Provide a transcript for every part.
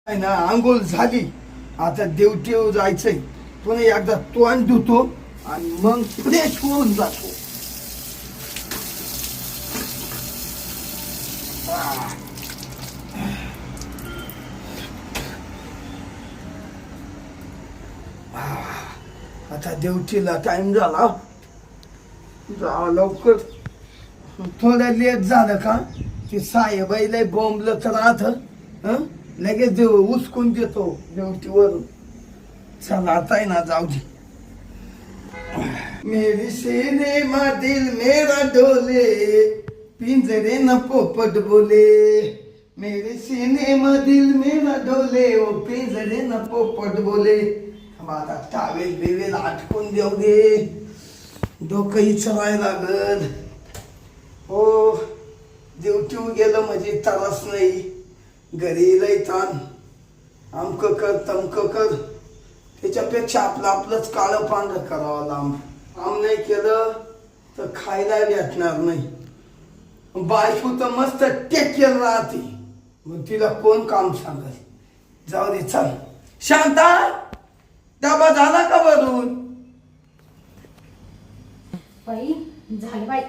आहे ना आंघोळ झाली. आता देवटीव जायचंय. पुन्हा एकदा तोंड धुतो आणि मग फ्रेश होऊन जातो. आता देवटीला टाइम झाला. जा लवकर. थोडं लेट झालं का ते साहेबाईला बोंबलत राहत. लगेच उचकून देतो देवटीवरून. चला आता आहे ना जाऊ दे. मेरी सीने में दिल मेरा डोले, पिंजरे न पोपट बोले. मेरे सीने में दिल मेरा डोले, ओ पिंजरे न पोपट बोले. आता टावेल बिवेल आटकून देऊ दे. डोकंही चलायला लागल. हो देवटीव गेलं म्हणजे त्रास नाही. घरी लय ताण. अमक कर तमक कर. त्याच्यापेक्षा आपलं आपलंच काळं पांढरं करावं लांब. काम नाही केलं तर खायला भेटणार नाही. बायको तर मस्त टेकेल राहते. मग तिला कोण काम सांगल. जाऊ दे चल. शांता डबा झाला का भरून? बाई झालं बाई.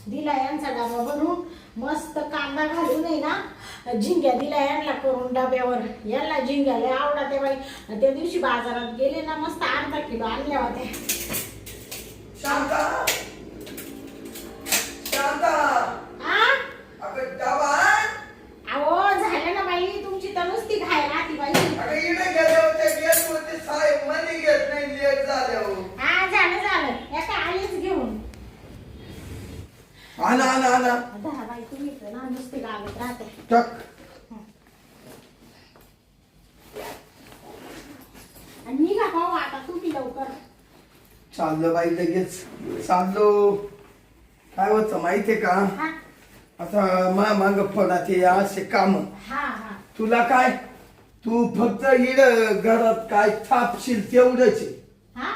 दिला यांचा डबा भरून. मस्त कांदा घालून आहे ना झिंग्या दिला यांना करून डब्यावर. यांना झिंग्या लय आवडते बाई. त्या दिवशी बाजारात गेले ना मस्त अर्धा किलो आणल्या होत्या. शांता शांता अगं डबा. अहो झालं ना बाई. तुमची तर नुसती घाय राहती बाई. अगं इकडे गेले होते गेट होते साहेब मध्ये घेत नाही लेट झाले. हा झालं झालं. एका आलीच घेऊन. आना आना आना धरा बाई तुम्ही तर ना नुसती गागत राहते. टक. आणि निघा पाहू आता तुम्ही लवकर. चाललो बाई लगेच चाललो. काय होतं माहितीये का हा आता माग पडा ते असे काम. हा हा तुला काय तू फक्त इड घरात काय थापशील तेवढंच आहे. हा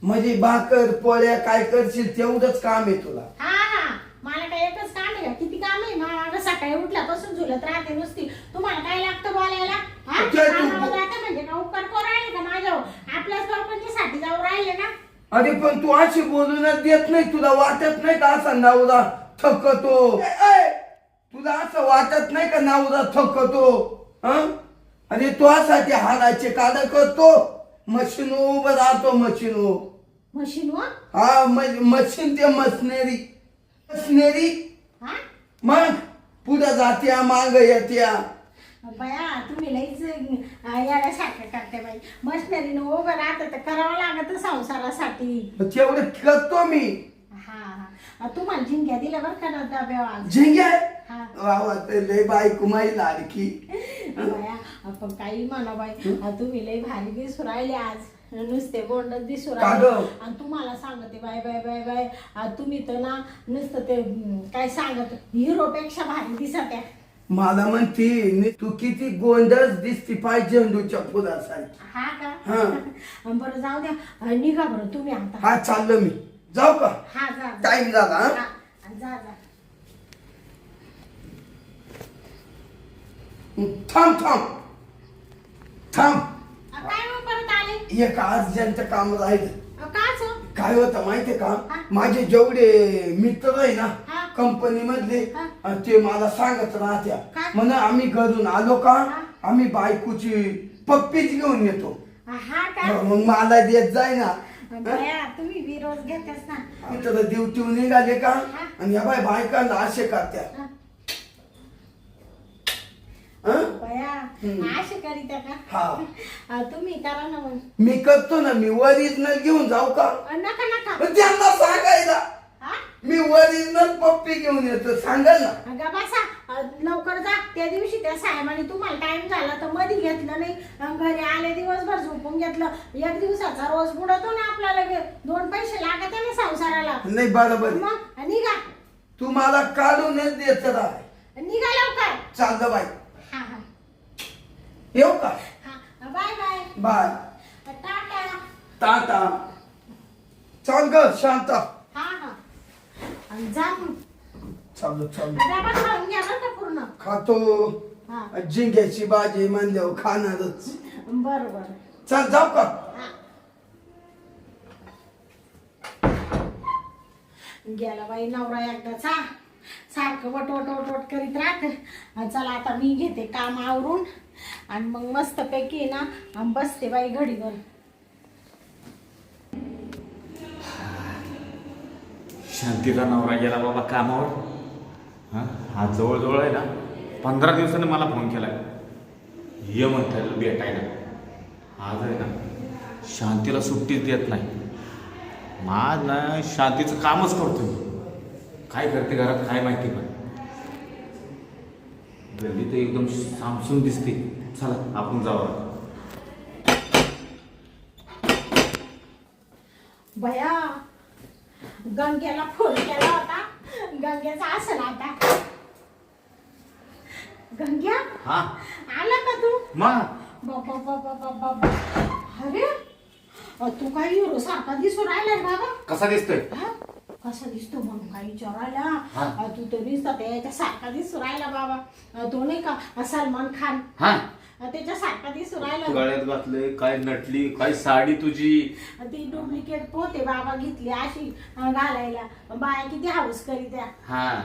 म्हणजे भाकर पोळ्या काय करशील तेवढंच काम आहे तुला. हा हा मला काय एकच काम आहे का? किती काम आहे. मला सकाळी उठल्यापासून झुलत राहते नुसती. तुम्हाला काय लागतं बोलायला? हा काय तू कामावर जाते म्हणजे का उपकार करू राहिले का माझ्यावर? आपल्याच प्रॉपर्टीसाठी जाऊ राहिले ना. अरे पण तू अशी बोलूनच देत नाही. तुला वाटत नाही का असा नवरा थकतो? तुला असं वाटत नाही का नवरा थकतो? अरे तुझ्यासाठी हाडाचे काढ करतो. मशीन उभं राहतो. मशीन मशीन व हा मशीन ते मशनरी मशनरी. हा मग पुढे जात्या माग येत्या. बया तुम्ही लईच येण्यासारखं करते बाई. मशनरीनं उभं राहतं तर करावं लागतं संसारासाठी. तेवढं करतो मी. हा हा तुम्हाला झिंग्या दिल्या बरं का ना डब्यावर. झिंग्या हा वा लय बायको माई लाडकी. बया आपण काही म्हणा बाई. तुम्ही लई भारी दिसू राहिले आज. नुसते बोंडच दिसू का राहिले. गं? आणि तुम्हाला सांगते बाय बाय बाय बाय तुम्ही तर ना नुसतं ते काय सांगत हिरोपेक्षा भारी दिसत आहे. मला म्हणती तू किती गोंडस दिसती पाहिजे झेंडूच्या फुलासारखी. हा का हा. बरं जाऊ द्या. निघा बरं तुम्ही आता. हा चाललो मी. जाऊ का? हा जा जा. टाइम झाला. हा? हा, जा जा. थांब थांब थांब. काय मग परत आले? एक अर्जंट काम राहिलं. काच काय होतं माहितीये का हा. माझे जेवढे मित्र आहे ना हा. कंपनी मधले हा. ते मला सांगत राहत्या. काय? म्हण आम्ही घरून आलो का हा. आम्ही बायकोची पप्पीच घेऊन येतो. हा का मग मला देत जाय ना. बया तुम्ही विरोध घेतेस ना. मित्र ड्युटी निघाले का हा. आणि या बाय बायकांना असे करत्या. हा. हं? बया हम्म. असे करीत्या का? हा तुम्ही करा ना मग. मी करतो ना. मी ओरिजिनल घेऊन जाऊ का? नका नका. मग त्यांना सांगायला हा मी ओरिजिनल पप्पी घेऊन येतो. सांगाल ना. अगं बसा. लवकर जा. त्या दिवशी त्या साहेबांनी तुम्हाला टाइम झाला तर मध्ये घेतलं नाही. घरी आले दिवसभर झोपून घेतलं. एक दिवसाचा रोज बुडतो ना आपल्याला. 2 पैसे लागत आहे ना संसाराला. नाही बरोबर आहे. मग निघा. तू मला काढूनच देत राह. निघा लवकर. चालतं बाई. हा हा येऊ का? हा bye bye. Bye. Tata. Tata. चाल ग शांता. हा हा आणि जा मग. चालू चालू डबा खाऊन घ्या बरं का पूर्ण. खातो. हा. झिंग्याची भाजी म्हणल्यावर खाणारच. बरं बरं. चल जाऊ का? हा. गेला बाई नवरा एकदाचा, सारखं वट वट वट वट करीत राहत. चला आता मी घेते काम आवरून आणि मग मस्त पैकी ना बसते बाई घडीवर. शांतीचा नवरा गेला बाबा कामावर. हां, हा जवळजवळ आहे ना 15 दिवसांनी मला फोन केला, ये म्हणता भेटायला. आज आहे ना शांतीला सुट्टीच देत नाही. माझ ना शांतीचं कामच करतो. काय करते घरात काय माहिती, पण गल्ली तर एकदम सामसून दिसते. चला आपण जाऊ. बया गंग्याला फोन केला होता, गंग्याचा असं आता. गंग्या हा आला का तू? मग बाबा बाबा बाबा बाबा. अरे तू काय हिरो सारखा दिसून राहिला बाबा. कसा दिसतोय? हा? कसा दिसतो म्हणून काही हा. विचारायला. तू तर दिसत त्याच्या सारखा दिसून राहिला बाबा. तो नाही का सलमान खान, हा, त्याच्या सारखा दिसून राहिला. गळ्यात घातले काय, नटली काय साडी तुझी. ती डुप्लिकेट पोते बाबा घेतली अशी घालायला. बाया किती हाऊस करी त्या. हा,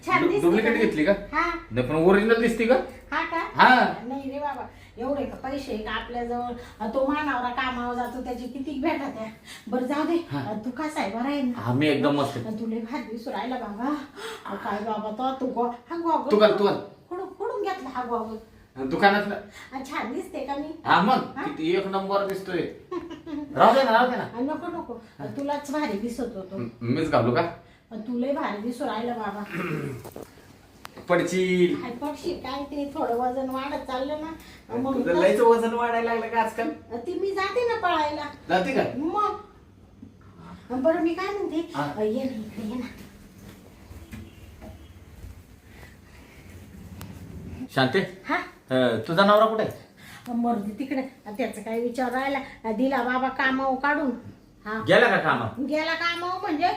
छान दिसते डुप्लिकेट का? घेतली का? हा. नाही पण ओरिजिनल दिसते का? हा का? हा. नाही रे बाबा, एवढे का पैसे आहे का आपल्याजवळ? तो मानावरा कामावर जातो, त्याची किती भेटत आहे. बरं जाऊ दे. हा. तू कसा आहे? बरा आहे ना? हा, मी एकदम मस्त आहे. तुला भात दिसू राहिला बाबा. काय बाबा तू हा गॉगल तू घाल, तू घाल. कुठून घेतला हा गॉगल? दुकानातलं. छान दिसते का मी? हा मग हा? किती एक नंबर दिसतोय. राहू दे ना, राहू दे ना. नको नको, तुलाच भारी दिसत होतो. मीच घालू का? तुलाही भारी दिसू राहिलं बाबा. पडची. काय पडशील काय, ते थोडं वजन वाढत चाललं ना म्हणून तुझं लयच वजन वाढायला लागलं का आजकाल? ती मी जाते ना पळायला जाते का? मग. बरं मी काय म्हणते, हा. ये ना इकडे, ये ना. शांते, हा तुझा नवरा कुठे आहे? मर्दी तिकडे. त्याचं काय विचार राहिला, दिला बाबा कामावर काढून. हा गेला का कामा? गेला कामावर म्हणजे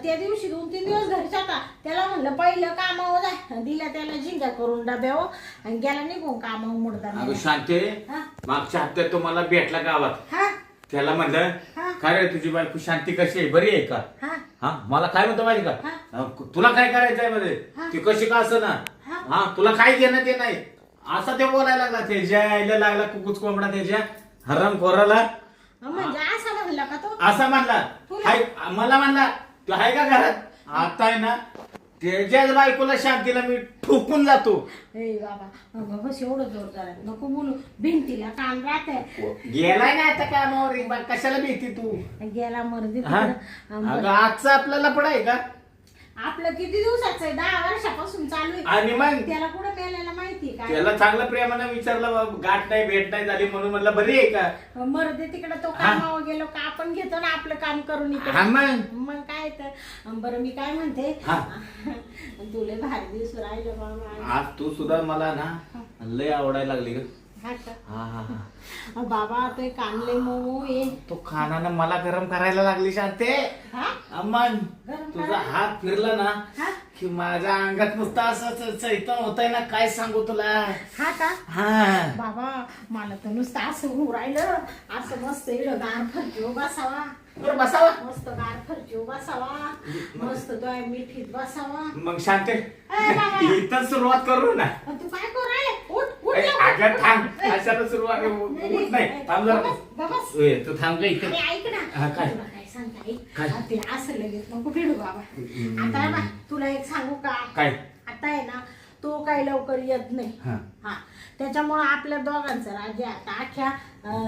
त्या दिवशी 2-3 दिवस घरीच होता. त्याला म्हणलं पहिलं कामावर जाय, दिला त्याला झिंगा करून डब्यावर आणि गेला निघून कामावर मुडदा. अगं शांते, हा. मागच्या हप्त्यात तो मला भेटला गावात. हा त्याला म्हणलं, हा. काय रे तुझी बायको शांती कशी आहे, बरी आहे का? हा हा, मला काय म्हणतो माहिती का, तुला काय करायचंय मध्ये, हा. ती कशी का असं ना, हा. हा तुला काय घेणं ते नाही, असा ते बोलायला लागला. त्याच्या आईला लागला कुकुच कोंबडा त्याच्या हराम खोराला. म्हणजे असा म्हणला का तो? असा म्हणला. तुला? हाय, मला म्हणला तू आहे का घरात? आता आहे ना त्याच्याच बायकोला शांतीला मी ठोकून जातो. ए बाबा बस एवढं जोरदार आहे, नको बोलू. भिंतीला कान राहते. गेलाय ना आता कामावर, कशाला भीती तू? गेला मर्दी हा? तिकडं. अगं आजचं आपल्याला पडाय का? आपलं किती दिवसाचं आहे, 10 वर्षापासून चालू आहे. आणि मग त्याला कुठं मेलेला माहिती काय? त्याला चांगलं प्रेमानं विचारलं, बाबा, गाठ नाही भेट नाही झाली म्हणून म्हणलं बरी आहे का? मर्दी तिकडं तो हा. कामावर गेलो का आपण घेतो ना आपलं काम करून इकडे. हा मग. मग काय तर. बरं मी काय म्हणते, हा. तुले भारी दिवस राहिलं बाबा. आज तू सुद्धा मला ना लय आवडायला लागली ग. हा का? हा हा हा. बाबा ते कानले मऊ ये. तो खानानं मला गरम करायला लागली शांते. हा मग गरम तुझा करायला? हात फिरला ना हा? की माझ्या अंगात नुसतं असं चैतन होतंय ना, काय सांगू तुला. हा का? हा बाबा मला तर नुसतं असं होऊ राहिलं, असं मस्त इकडं गार फरकीवर बसावा, बरं बसावा. मस्त गार फरकीवर बसावा, मस्त तो मिठीत बसावा. मग शांते, ए बाबा. इथं सुरुवात करू ना. तू काय करू राहिले? उठ ए, लवकर. अगं थांब, कशाला सुरुवात आहे? उठ नाही, थांब जरा. गबस. ए, तू थांब ग इथे. अरे ऐक ना, हा, काय? तुला काय सांगता येईल? काय? ते असं लगेच नको भिडू बाबा. आता बा तुला एक सांगू का? काय? आता आहे ना तो काही लवकर येत नाही. हा. हा त्याच्यामुळे आपल्या दोघांचं राज्य आता अख्ख्या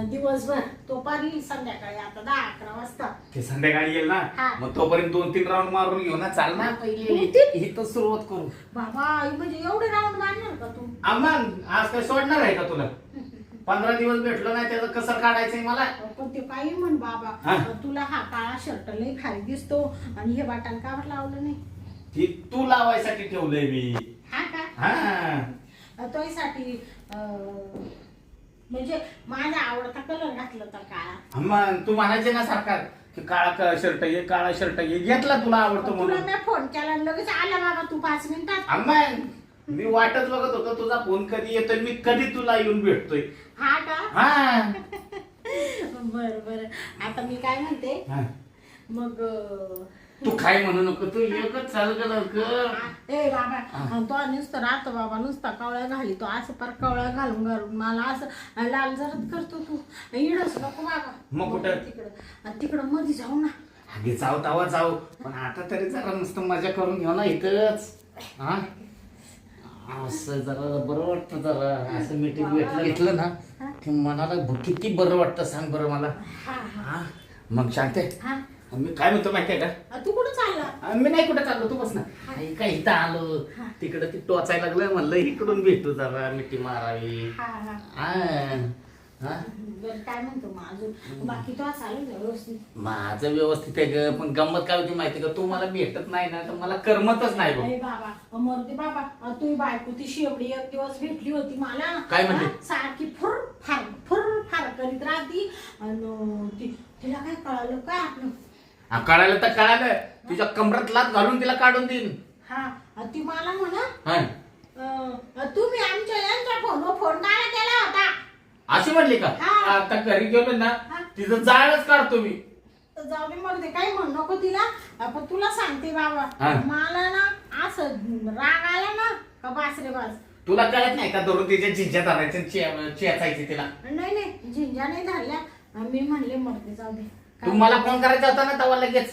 दिवसभर तो पारी संध्याकाळी आता 10-11 वाजता. ते संध्याकाळी येईल ना, हा. मग तोपर्यंत 2-3 राऊंड मारून घेऊ ना. चाल ना पहिले 2-3? इथं सुरुवात करू. बाबा म्हणजे एवढे राऊंड मारणार का तू? अमन, आज काय सोडणार आहे का तुला? 15 दिवस भेटलो नाही, त्याचं कसर काढायचंय मला. पण ते काही म्हण बाबा, हा. तुला हा काळा शर्ट लई भारी दिसतो आणि हे बटन का बरं लावलं नाही? ती तू लावायसाठी ठेवलंय मी. हा का? हा, तोयसाठी म्हणजे माझा आवडता कलर घातला होता काळा. अमन तू म्हणायचे ना सारखा की काळा शर्ट ये, काळा शर्ट ये, घेतला तुला आवडतो तुला म्हणून. मी फोन केला आणि लगेच आला बाबा तू 5 मिनिटात. अमन मी वाटच बघत होतो तुझा फोन कधी येतोय, मी कधी तुला येऊन भेटतोय. हा का? हा बर बर. आता मी काय म्हणते, हा. मग तू काय म्हणू नको, तू एकच चालू कर लवकर. ए बाबा, तो नुसतं राहतो बाबा, नुसता कवळ्या घाली तो, असं पार कवळ्या घालून घालून मला असं लाल जरत करतो. तू इडच नको बाबा. मग कुठं? तिकडं तिकडं मध्ये जाऊ ना. आधी जाऊ तवा जाऊ, पण आता तरी जरा नुसतं मजा करून घेऊ ना इथंच. हा असं जरा बरं वाटतं, जरा असं मीटिंग भेटलं घेतलं ना की मनाला किती बरं वाटतं, सांग बरं मला. हा मग शांते, हा, मी काय म्हणतो माहितीये का, तू कुठं चालला? मी नाही कुठं चाललो, तू बस ना. काय इथं आलो, तिकडं ती टोचायला लागलं, म्हणलं इकडून भेटू जरा, मिठी मारावी. हा हा. हा बरं, काय म्हणतो मग अजून बाकी? तो चालू ना व्यवस्थित? माझं व्यवस्थित आहे ग, पण गंमत काय होती माहिती का, तू मला भेटत नाही ना तर मला करमतच नाही बघ. अरे बाबा, मरते बाबा, तू बायको ती शेवडी एक दिवस भेटली होती मला. काय म्हणली? सारखी फुर फार करीत राहती. आणि तिला काय कळालं काय आपलं? कळालं तर कळालं, तुझ्या कमरात लात घालून तिला काढून देईन. हा, ती मला म्हणा, हा तुम्ही आमच्या यांच्या फोनवर फोन काय केला होता? अशी म्हणली का? हा. आता घरी गेलो ना हा. तिचं जाळच काढतो मी. जाऊ दे मरते, काही म्हणू नको तिला. पण तुला सांगते बाबा, हा. मला ना असं राग आला ना का बास रे बास. तुला कळत नाही का, दररोज तिच्या झिंच्या धरायचं, चेचायची तिला. नाही झिंजा नाही धरल्या. मी म्हणले मरते, जाऊ दे. तू मला फोन करायचा होता ना तेव्हा लगेच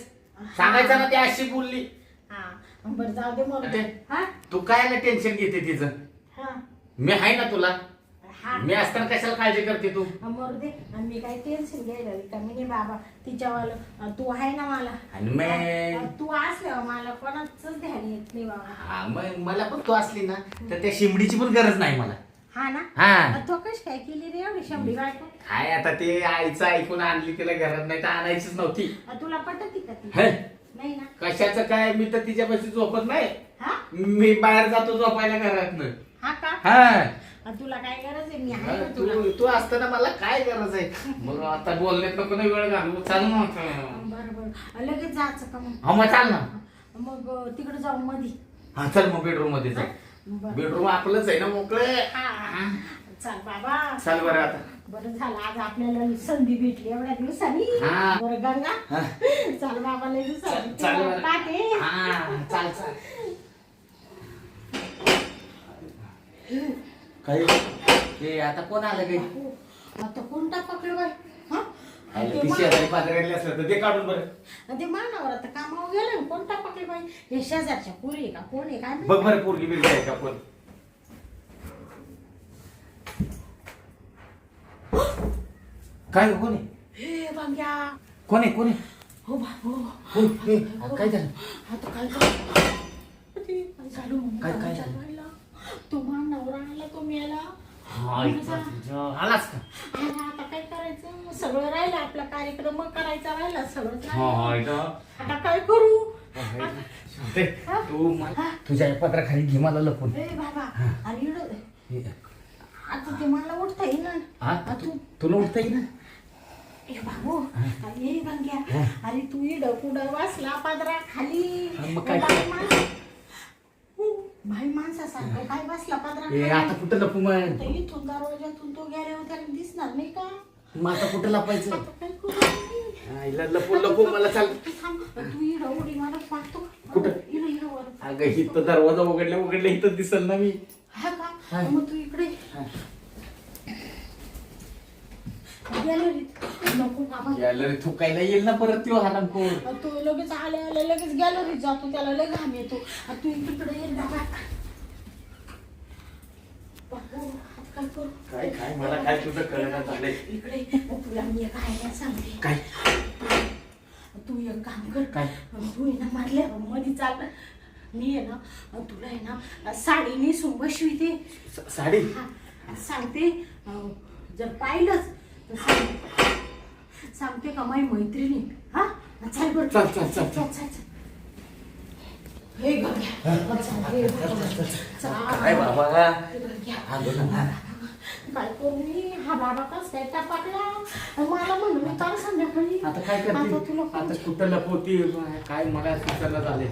सांगायचं ना, ती अशी बोलली. हा, बरं जाऊ दे मरते. हा तू काय टेन्शन घेते तिचं, हा मी आहे ना तुला. हा, मी असताना कशाला काळजी करते तू. मरू दे. मी काही टेन्शन घ्यायला कमी नाही बाबा, तिच्यावालं तू आहे ना मला. आणि मी तू असल्यावर मला कोणाच ध्यान येत नाही बाबा. हा, मग मला पण तू असली ना तर त्या शिमडीची पण गरज नाही मला. हा ना. हा. तो कशी काय केली रे एवढी शंभरी बायको? काय आता ते आईचं ऐकून आणली, तिला घरात नाही तर आणायचीच नव्हती. तुला पटती का ती? हे? नाही ना. कशाचं काय, मी तर तिच्यापाशी झोपत नाही. हा मी बाहेर जातो झोपायला घरातनं. हा का? हा तुला काय गरज आहे? मी आहे ना तुला. तू असताना मला काय गरज आहे. मग आता बोलण्यात नको ना वेळ घालू, चाल ना. बरोबर, लगेच जायचं का मग? हा मग चाल ना. मग तिकडे जाऊ मधी. हा चल मग बेडरूम मध्ये जाऊ. बरं. बेडरूम आपलंच आहे ना, मोकळे. हा, चल बाबा. चाल बरं आता. बरं झालं आज आपल्याला संधी भेटली एवढ्या दिवसांनी. हा. बरं गंगा, हा. चल बाबा लगेच चाल बरं. हा चाल चाल. काही ते आता कोण आलं काही? आता कोणता पकड बाई? हा? ती शेजारी पाजारी असलं तर ते काढून बरं. ते मानावर आता कामावर गेलं ना, कोणता पकड बाई? हे शेजारच्या पोरी आहे का कोण आहे काय बघ बरं, पोरगी बिरगी आहे का पण. काय कोण आहे? हे बंग्या. कोण आहे कोण आहे? हो बाबू. काय झालं? आता काय झालं? काय झालं? तो मानावर आला, तो मेला. आलाच का? आता काय करायचं? सगळं राहिलं, आपला कार्यक्रम करायचा राहिला, सगळं हा. आता काय करू? तू तुझ्या पत्राखाली घे मला लपून. ए बाबा, आणि आता ते मला उठता येईल ना. तुला उठता येईल ना? ए बाबू, ये गंग्या, अरे तू इड कुडं वाचला पादरा खाली. मग काय? भाई माणसासारखं काय बसला पादरा ए आता कुठं लपू मग? इथून दरवाजातून तो गेल्यावर त्याला दिसणार नाही का? मग आता कुठं लपायचं? आता काय करू? आईला लपू लपू मला चाल. तू थांब, तू इड उडी मला वाटतो. कुठं? इड वर. अगं इथं दरवाजा उघडल्या इथं दिसल ना मी. हा का? मग तू इकडे गॅलरीत नको बाबा. गॅलरी थुकायला येईल ना परत त्यो हरामखोर. तू लगेच आले लगेच गॅलरीत जातो, त्याला लय घाम येतो. तू इकडे ये बाबा. बाबू, काय करू? काय मला काय तुझं कळलं झालंय. इकडे तुला मी एक आयडिया सांगते. काय? तू एक काम कर. काय? तू आहे ना मधल्या मध्ये चाल. मी आहे ना तुला आहे ना साडी नेसून बसविते. साडी? हा, सांगते. जर पाहिलंच तर सांगते का माझी मैत्रिणी. हा चल बरं. चल चल चल चल. हे गंग्या, चल. काय बाबा? काय करू मी? हा बाबा कस काय टाकला मला म्हणून मी काल संध्याकाळी आता काय आता करते तुला आता कुठं लपवती काय मला सुचना झाले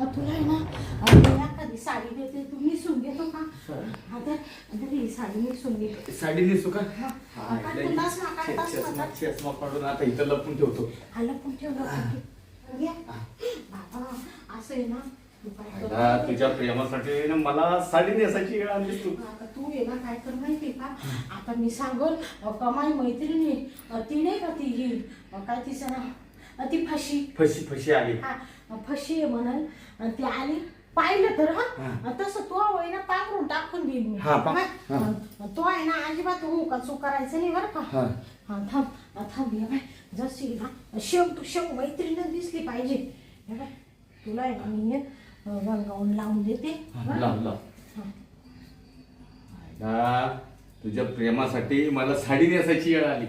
तुला आहे ना कधी साडी देते तू मिसून घेतो का आता ही साडी मिसून घेते साडी नेसू का चष्मा चष्मा काढून आता इथं लपून ठेवतो लपून ठेवलं बाबा असं आहे ना तू काय कर तुझ्या प्रेमासाठी ना मला साडी नेसायची वेळ आलीस तू आता तू ये ना काय कर माहिती का आता मी सांगल कमाई मैत्रिणी ती नाही का ती ही काय तिचं नाव ती फशी फशी फशी आली हा फशी आहे म्हणाल आणि ती आली पाहिलं तर हा तसं तो आहे ना पाकरून टाकून देईल मी तो आहे ना अजिबात का चूक करायचं नाही बरं का हा थांब थांब ये बाय जशी ना शेव तू शेव मैत्रीण दिसली पाहिजे हे बाय तुला आहे ना मी हे गंगावून लावून देते तुझ्या प्रेमासाठी मला साडी नेसायची वेळ आली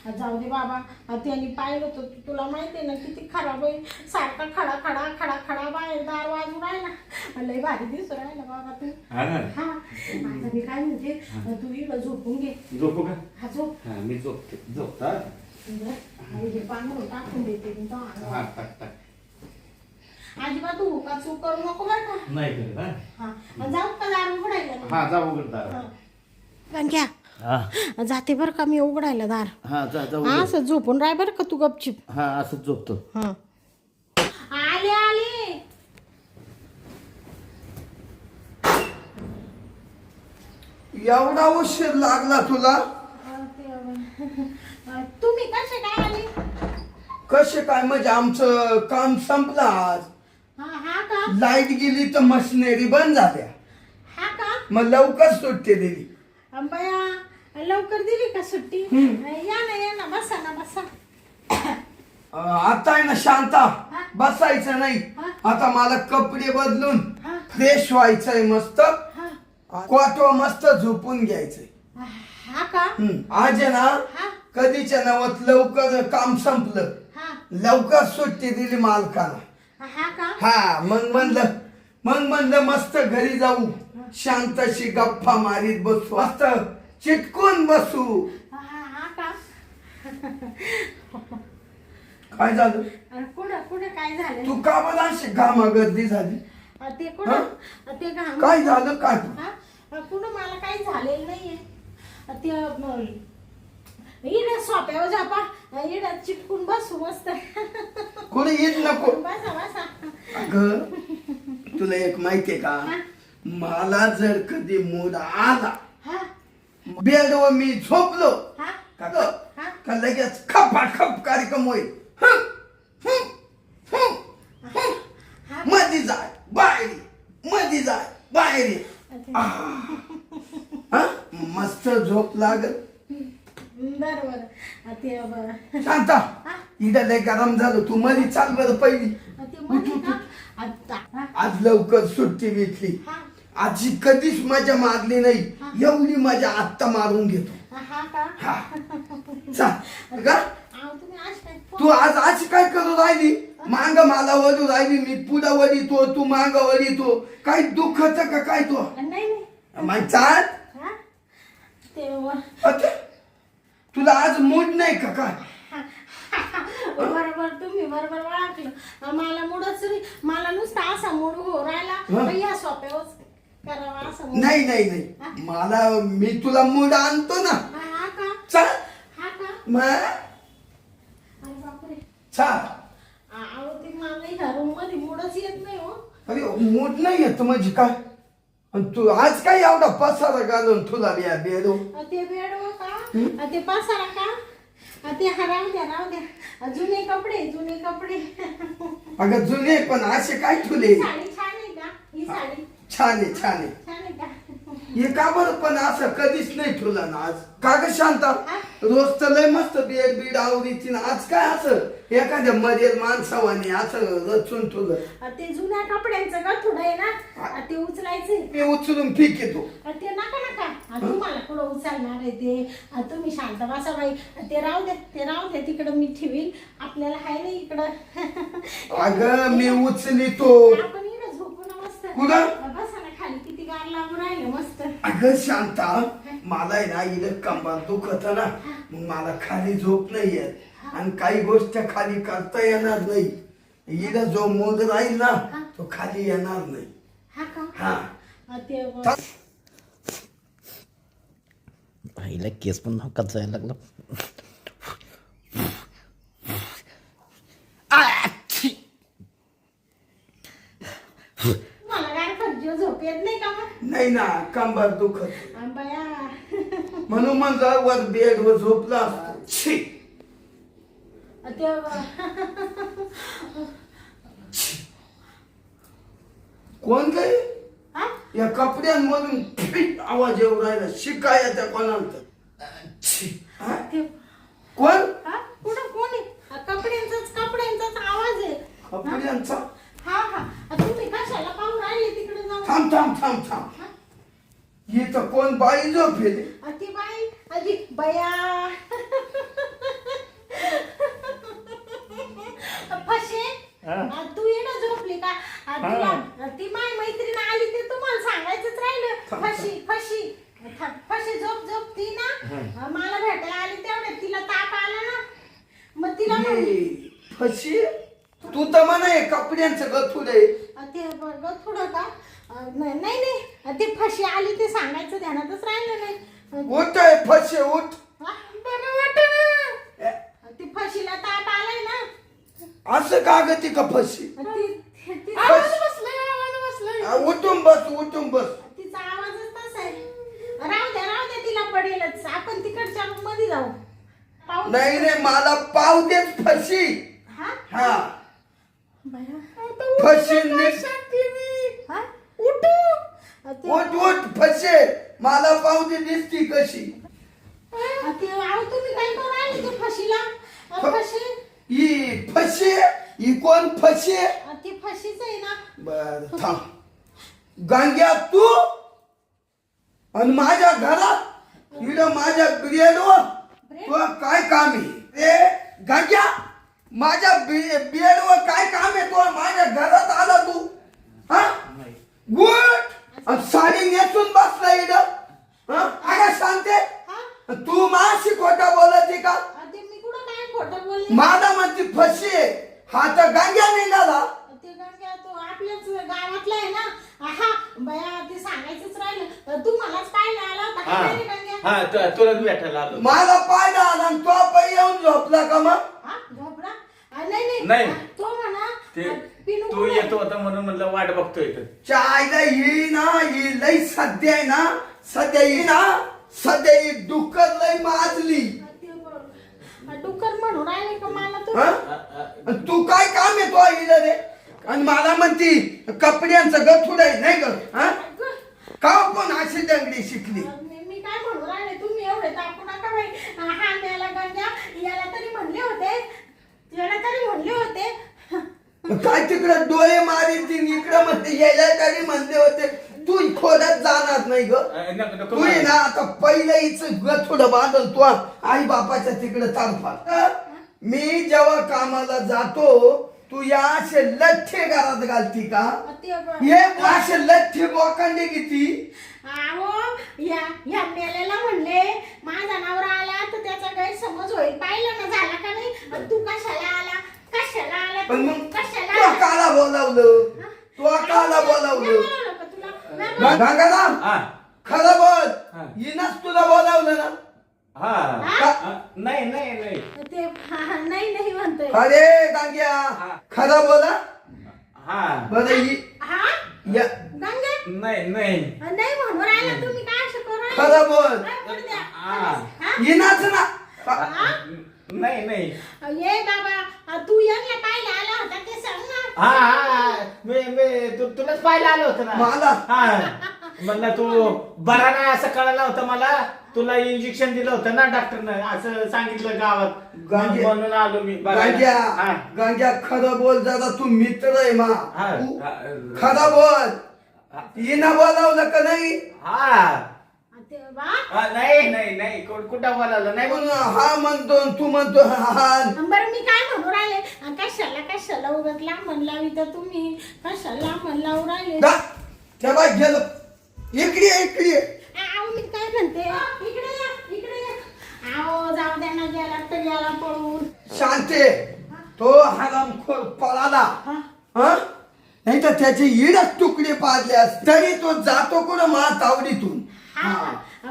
जाऊ दे बाबा त्यांनी पाहिलं तर तुला माहिती आहे ना किती खराब आहे सारखा खडा खडा खडा खडा बाहेर दार वाजून राहिला लय भारी दिसू राहिला बाबा तू हा आता मी काय म्हणते तू इकडं झोपून घे झोपू का हा झोप मी झोपते झोपता हे पांघरून टाकून देते मी अजिबात तू हुका चूक करू नको बरं का नाही करत हा जाऊ का दार उघडायला हा जा उघडता घ्या जाते बर का मी उघडायला दार हा जा असं झोपून राह बर का तू गपचिप हा असंच झोपतो हा आले आले एवढा उशीर लागला तुला तुम्ही कसे काय आले कसे काय म्हणजे आमचं काम संपलं आज हा का लाईट गेली तर मशिनरी बंद झाल्या हा का मग लवकर सुट्टी दिली बया लवकर दिली का सुट्टी या ना बसा ना बसा आता आहे ना शांता बसायचं नाही आता मला कपडे बदलून फ्रेश व्हायचंय मस्त क्वाटो मस्त झोपून घ्यायचंय हा का आज आहे ना कधीच्या नावात लवकर काम संपलं लवकर सुट्टी दिली मालकाला हा का हा मग म्हणलं मस्त घरी जाऊ शांतशी गप्पा मारीत बसू मस्त चिटकून बसू हा का काय झालं कुठं काय झालं तू का बरं अशी गर्दी झाली ते कुठं ते घाम काय झालं काय कुठं मला काही झालेलं नाहीये ते इकडे सोप्यावर झापा इकडे चिटकून बसू मस्त कोणी येत नको बसा बसा अगं तुला एक माहितीये का मला जर कधी मूड आला बेडवर मी झोपलो का लगेच खपाखप कार्यक्रम होईल मधी जाय बाहेर मस्त झोप लागत बरोबर ते शांता इथं लय गरम झालं तू मध्ये चाल बरं पहिली आज लवकर सुट्टी भेटली आजी कधीच मजा मारली नाही एवढी मजा आत्ता मारून घेतो तू आज काय करू राहिली मांग मला वळू राहिली मी पुढे वळीतो तू मांग वळीतो काही दुःखच का काय तू मग चाल तुला आज मूड नाही का काय बरोबर तुम्ही बरोबर ओळखलं मला मूडच नाही मला नुसता असा मूड हो राहिला या सोप्यावर करावा असं नाही मला मी तुला मूड आणतो ना चल ते मला ह्या रूम मध्ये मूडच येत नाही हो अरे मूड नाही येत म्हणजे काय तू आज काय एवढा पसारा घालून तुला बेडो ते बेडो का ते पसारा का ते राहू द्या जुने कपडे अगं जुने पण असे काय तुले साडी छान आहे का ही साडी छान आहे का हे का बरं पण असं कधीच नाही तुला ना आज का ग शांता रोज तर लय मस्त बीड आवडीची ना आज काय असं एखाद्या मरेल माणसावाने असं रचून तुला ते जुन्या कपड्यांचं गठुड आहे ना ते उचलायचं ते उचलून फेक येतो ते नका तुम्हाला कुठं उचलणार आहे ते तुम्ही शांत बसा बाई ते राहू द्या तिकडं मी ठेवील आपल्याला हाय नाही इकडं अगं मी उचलितो आपण इकडं झोपू ना मस्त कुठं बसा ना खाली किती गार लागून राहिलं मस्त अगं शांता मला आहे ना इथं कंबर दुखत ना, मग मला खाली झोप नाही येत आणि काही गोष्ट खाली करता येणार नाही. इथं जो मोद राहील ना तो खाली येणार नाही. हा का? हा ते आईला केस पण नाव जायला लागला. मला काय फरजीव झोप येत नाही का मग? नाही ना, कंबर दुखत बया म्हणून मग वर बेडवर झोपला असतो. छी. ते कोण काय हा? या कपड्यांमधून फिट आवाज येऊ राहिला, शिकायच्या कोणाला. हा? ते कोण हा? कुठं कोण आहे? कपड्यांचाच आवाज आहे. कपड्यांचा? हा हा तुम्ही कशाला पाहून राहिले तिकडे जाऊन? थांब थांब थांब थांब, इथं कोण बाई झोपेली? ती बाई आधी बया फशे तू ये ना झोपली का? ती माय मैत्रीण आली ते तुम्हाला सांगायचंच राहिलं. फशी झोप ती ना मला भेटायला आली तेवढ्यात तिला ताप आला ना, मग तिला ये, फशी तू तर म्हणा हे कपड्यांचं गथुड आहे. ते बरं थोडं का? नाही ते फशी आली ते सांगायचं ध्यानातच राहिलं नाही. उठ आहे फशी, उठ. बरं वाटत ना ती फशीला ताप आलाय ना. असं का ग ती का फशी? आवाज बसलाय. उठून बस, उठून बस. तिचा आवाजच तसा आहे. राहू द्या तिला पडेलच. आपण तिकडच्या रूम मध्ये जाऊ. पाहू. नाही रे, मला पाव देत फशी. हा हा बया. फशी हा? उठू. उठ उठ फशी, मला पाव दे. दिसती कशी? तुम्ही काय करू राहिले ते फशीला? फशी ही फशी, ही कोण फशी? ती फशीच आहे ना. बर थांब. गांग्या तू आणि माझ्या घरात इकडं माझ्या बिर्याणीवर तुला काय काम आहे रे? गांग्या, माझ्या बिर्याणीवर काय काम आहे तुला? माझ्या घरात आला तू? हा गुड. आणि साडी नेसून बसला इथं. हा अगं शांते, तू माशी खोटा बोलते का? मी कुठं काय खोटं बोलले? माझा म्हणती फशी आहे. हा तर गांग्या निघाला. ते गंग्या तो आपल्याच गावातला आहे ना. हा बया ते सांगायचंच राहिलं. तू मलाच पाहायला आला होता का नाही रे गंग्या? हा तुला भेटायला आलो. मला पायला आला आणि तो पाय येऊन झोपला का मग? हा झोपला? नाही नाही. तो म्हणा ते पिनू तू येतो होता म्हणून म्हणलं वाट बघतोय इथं. चायला ही ना, ही लई सध्या आहे ना, सध्या ही डुक्कर लई माजली. डुक्कर म्हणून राहिले का मला तू? हा? आणि तू काय काम आहे तो इथं रे? आणि मला म्हणती कपड्यांचं गथुड आहे नाही ग? हा का पण अशी दंगडी शिकली? मी काय म्हणून राहिले? तुम्ही एवढे तापू नका बाई. हा मेला गंग्या याला तरी म्हणले होते. काय तिकडे डोळे मारील ती, इकडे म्हणते यायला तरी म्हणले होते. तू खोड्यात जाणार नाही ग. नको तू ये ना आता पहिलं हिच गथुड बांधल तू आई बापाच्या तिकडे चालफा. मी जेव्हा कामाला जातो तू या असे लठ्ठे घरात घालती का? हे असे लठ्ठे बोकांडे किती? अहो या मेलेला म्हणले माझा नवरा आला तर त्याचा गैरसमज होईल. पाहिलं ना झाला का नाही? तू कशाला आला? पण मग तू काला बोलावलं? गंगाराम खरं बोल, हिनच तुला बोलावलं ना? नाही नाही म्हणतोय. अरे गांग्या खरं बोला. बरं गंगा नाही म्हणून राहिला तुम्ही. काय असं करू राहिले? खरं बोल. हिनाच ना? नाही ये बाबा तू यांना पाहिला आला होता ते सांग ना. तुलाच पाहायला आलो होतं ना मला? म्हणलं तू बरा नाही असं कळालं होतं मला. तुला इंजेक्शन दिलं होतं ना डॉक्टरनं, असं सांगितलं गावात. म्हणून आलो मी. गांग्या खरं बोल जरा, तू मित्र आहे मा. खरं बोल, हिना बोलावलं का नाही? नाही कुठं बोलावलं नाही. म्हणून हा म्हणतो तू म्हणतो हा. बरं मी काय म्हणू राहिले? कशाला उगत लांब लावी तर तुम्ही कशाला लांब लावू राहिले? तेव्हा गेलं. इकडे मी काय म्हणते शांते तो हरामखोर पळाला हा नाही तर त्याचे इडच तुकडे पाडल्यास तरी तो जातो कुठं मा तावडीतून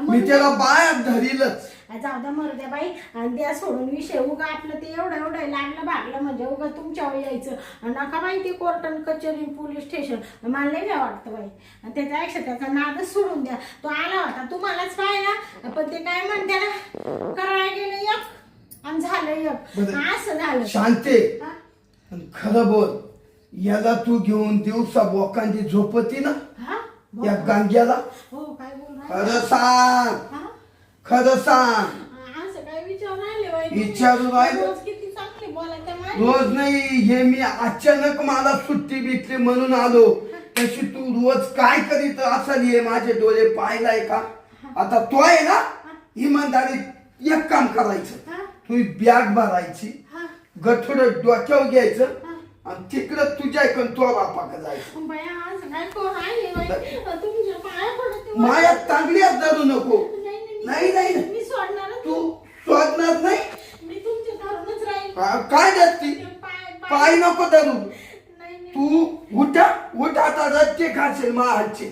मी त्याला बाहेर धरीलच जाऊ द्या मरू द्या बाई आणि द्या सोडून विषय उगा आपलं ते एवढं लागलं भागलं म्हणजे उगा तुमच्यावर यायचं नका बाई ते कोर्ट कचेरी पोलीस स्टेशन मला नाही काय वाटतं बाई आणि त्याच्यापेक्षा त्याचा नादच सोडून द्या तो आला होता तुम्हालाच पाहिला पण ते काय म्हणते ना करायला गेलं एक आणि झालं एक असं झालं शांते खरं बोल याला तू घेऊन दिवसा बोकांची झोपती ना या गांग्याला हो काय बोल खरं सांग खरं सांग असं काय विचार विचारू राहिले रोज किती चांगले बोलायचं रोज नाही हे मी अचानक मला सुट्टी भेटली म्हणून आलो तशी तू रोज काय करीत असाल हे माझे डोळे पाहिलाय का आता तो आहे ना इमानदारी एक काम करायचं तू बॅग भरायची गठोड डोक्यावर घ्यायचं आणि तिकडं तुझ्या ऐकून तो बापाकडे जायचं माया चांगल्याच धरू नको नाही नाही मी सोडणार तू सोडणार नाही मी तुमच्या धरूनच राहील काय जाती पाय नको धरू नाही तू उठ आता रच्चे खाशील हातचे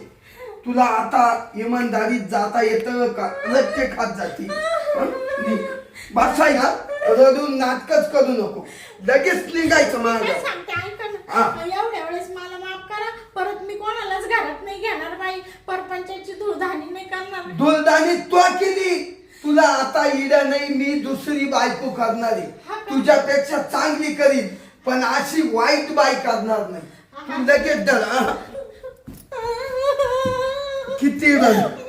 तुला आता इमानदारीत जाता येतं का रच्चे खात जाती बसायला रडून नाटकच करू नको लगेच निघायचं माझं सांगते ऐका ना एवढ्या वेळेस मला माफ करा परत मी कोणालाच घरात नाही घेणार बाई परपंचाची धुळधाणी नाही करणार धुळधाणी तो केली तुला आता इडा नाही मी दुसरी बायको करणारी तुझ्यापेक्षा चांगली करीन पण अशी वाईट बाई करणार नाही तू लगेच किती रड